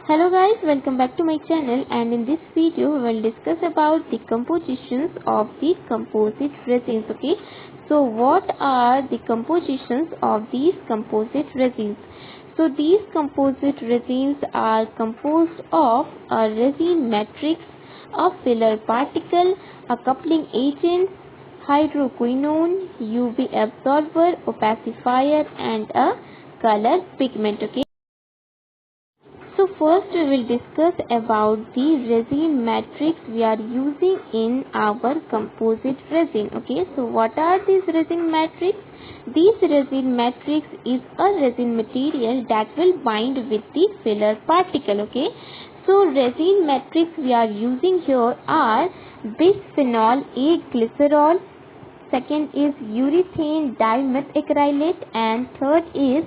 Hello guys, welcome back to my channel, and in this video we will discuss about the compositions of the composite resins. Okay, so what are the compositions of these composite resins? So these composite resins are composed of a resin matrix, a filler particle, a coupling agent, hydroquinone, UV absorber, opacifier, and a color pigment. Okay, so first we will discuss about the resin matrix we are using in our composite resin. Okay, so what are these resin matrix? This resin matrix is a resin material that will bind with the filler particle. Okay, so resin matrix we are using here are bisphenol A glycerol, second is urethane dimethacrylate, and third is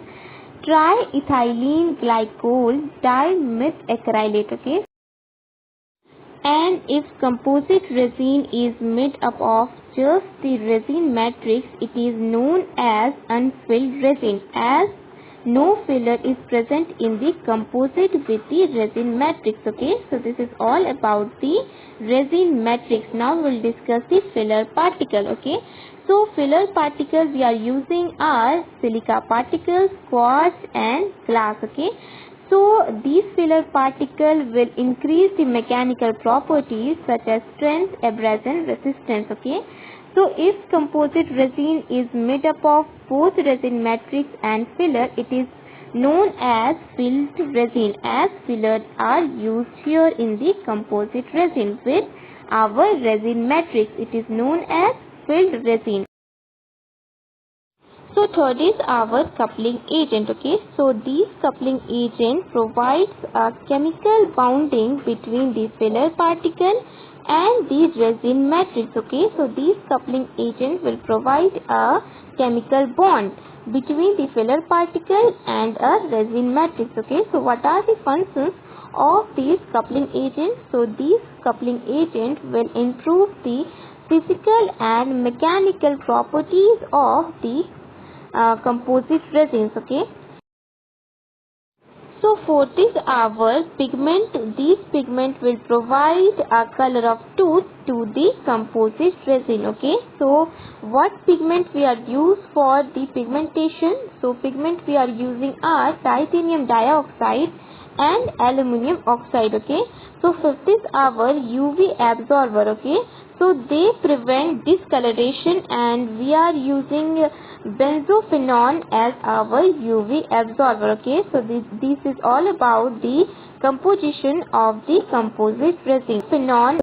triethylene glycol dimethacrylate. Okay, and if composite resin is made up of just the resin matrix, it is known as unfilled resin, as no filler is present in the composite with the resin matrix. Okay, so this is all about the resin matrix. Now we'll discuss the filler particle. Okay, so filler particles we are using are silica particles, quartz, and glass. Okay, so these filler particles will increase the mechanical properties such as strength, abrasion, resistance. Okay, so if composite resin is made up of both resin matrix and filler, it is known as filled resin, as fillers are used here in the composite resin with our resin matrix. It is known as filled resin. So third is our coupling agent. Okay, so this coupling agent provides a chemical bonding between the filler particle and the resin matrix. Okay, so this coupling agent will provide a chemical bond between the filler particle and a resin matrix. Okay, so what are the functions of these coupling agents? So these coupling agent will improve the physical and mechanical properties of the composite resins. Okay, so fourth is our pigment. This pigment will provide a color of tooth to the composite resin. Okay, so what pigment we are used for the pigmentation? So pigment we are using are titanium dioxide and aluminum oxide. Okay, so fifth is our UV absorber. Okay, so they prevent discoloration, and we are using benzophenone as our UV absorber. Okay, so this is all about the composition of the composite resin. Phenone